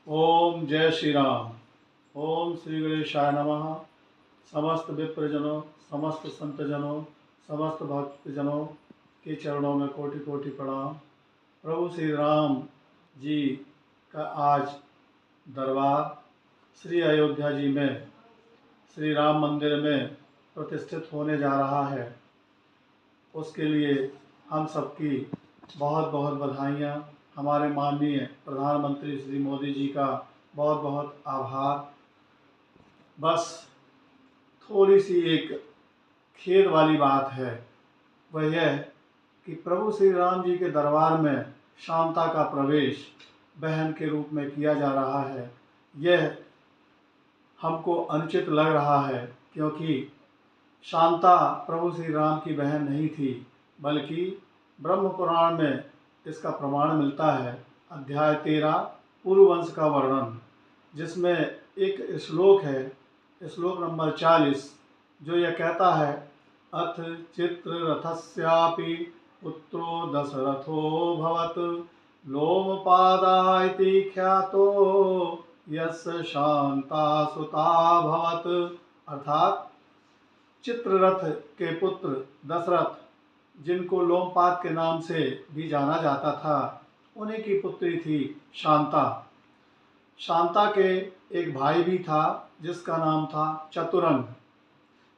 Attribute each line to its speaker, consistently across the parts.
Speaker 1: ओम जय श्री राम। ओम श्री गणेशाय नमः। समस्त विप्रजनों, समस्त संतजनों, समस्त भक्तजनों के चरणों में कोटि कोटि प्रणाम। प्रभु श्री राम जी का आज दरबार श्री अयोध्या जी में श्री राम मंदिर में प्रतिष्ठित होने जा रहा है। उसके लिए हम सबकी बहुत बहुत बधाइयाँ। हमारे माननीय प्रधानमंत्री श्री मोदी जी का बहुत बहुत आभार। बस थोड़ी सी एक खेद वाली बात है, वह यह कि प्रभु श्री राम जी के दरबार में शांता का प्रवेश बहन के रूप में किया जा रहा है। यह हमको अनुचित लग रहा है, क्योंकि शांता प्रभु श्री राम की बहन नहीं थी, बल्कि ब्रह्म पुराण में इसका प्रमाण मिलता है। अध्याय 13 पुरुवंश का वर्णन, जिसमें एक श्लोक है, श्लोक नंबर 40, जो यह कहता है, अथ चित्ररथस्यापि पुत्रो दशरथो भवत लोमपादा इति ख्यातो यस्य शांता सुता भवत। अर्थात चित्ररथ के पुत्र दशरथ, जिनको लोमपाद के नाम से भी जाना जाता था, उन्हीं की पुत्री थी शांता। शांता के एक भाई भी था जिसका नाम था चतुरंग।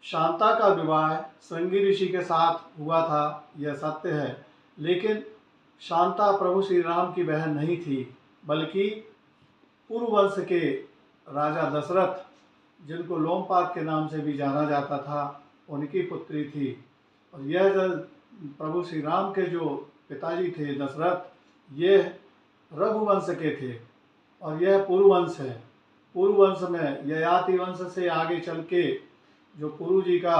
Speaker 1: शांता का विवाह श्रृंगी ऋषि के साथ हुआ था, यह सत्य है, लेकिन शांता प्रभु श्री राम की बहन नहीं थी, बल्कि पुरुवंश के राजा दशरथ, जिनको लोमपाद के नाम से भी जाना जाता था, उनकी पुत्री थी। और यह प्रभु श्री राम के जो पिताजी थे दशरथ, ये रघुवंश के थे और यह पुरुवंश है। पुरुवंश में ययाति वंश से आगे चल के जो पुरु जी का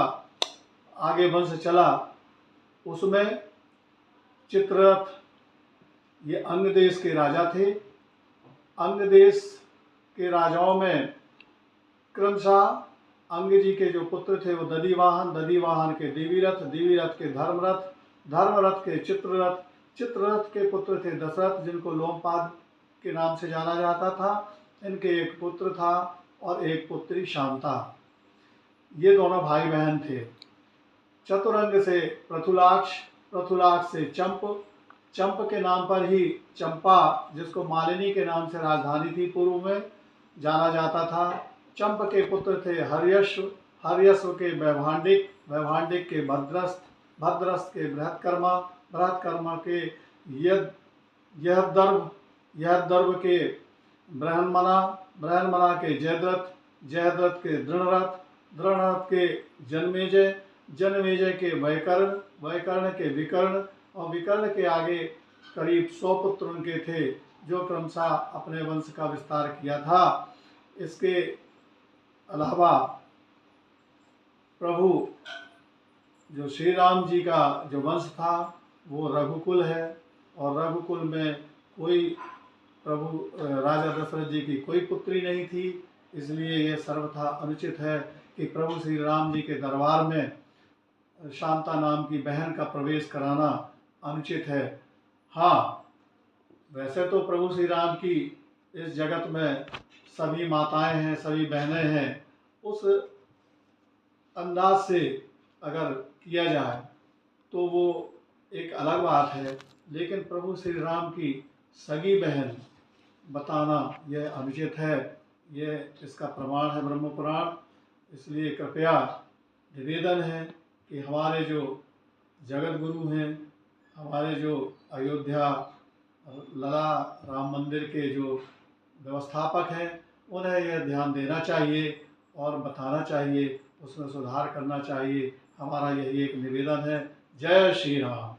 Speaker 1: आगे वंश चला, उसमें चित्ररथ ये अंग देश के राजा थे। अंग देश के राजाओं में क्रमशः अंग जी के जो पुत्र थे वो दधिवाहन, दधिवाहन के देवीरथ, देवीरथ के धर्मरथ, धर्मरथ के चित्ररथ, चित्ररथ के पुत्र थे दशरथ, जिनको लोमपाद के नाम से जाना जाता था। इनके एक पुत्र था और एक पुत्री शांता। ये दोनों भाई बहन थे। चतुरंग से पृथुलाक्ष, पृथुलाक्ष से चंप, चंप के नाम पर ही चंपा, जिसको मालिनी के नाम से राजधानी थी पूर्व में, जाना जाता था। चंप के पुत्र थे हर्यश्व, हर्यश्व के वैभांडिक, वैभांडिक के भद्रस्थ, भद्रस्थ के बृहत्कर्मा, बृहत्कर्मा के यहदर्भ, यहदर्भ के बृहन्मना, बृहन्मना के जयद्रथ, जयद्रथ के दृढ़रथ, दृढ़रथ के जन्मेजय, जन्मेजय के वैकर्ण, वैकर्ण के विकर्ण, और विकर्ण के आगे करीब 100 पुत्र उनके थे, जो क्रमशः अपने वंश का विस्तार किया था। इसके अलावा प्रभु जो श्री राम जी का जो वंश था वो रघुकुल है, और रघुकुल में कोई प्रभु राजा दशरथ जी की कोई पुत्री नहीं थी। इसलिए यह सर्वथा अनुचित है कि प्रभु श्री राम जी के दरबार में शांता नाम की बहन का प्रवेश कराना अनुचित है। हाँ, वैसे तो प्रभु श्री राम की इस जगत में सभी माताएं हैं, सभी बहनें हैं। उस अंदाज से अगर किया जाए तो वो एक अलग बात है, लेकिन प्रभु श्री राम की सगी बहन बताना यह अनुचित है। यह इसका प्रमाण है ब्रह्म पुराण। इसलिए कृपया निवेदन है कि हमारे जो जगत गुरु हैं, हमारे जो अयोध्या लला राम मंदिर के जो व्यवस्थापक हैं, उन्हें यह ध्यान देना चाहिए और बताना चाहिए, उसमें सुधार करना चाहिए। हमारा यही एक निवेदन है। जय श्री राम।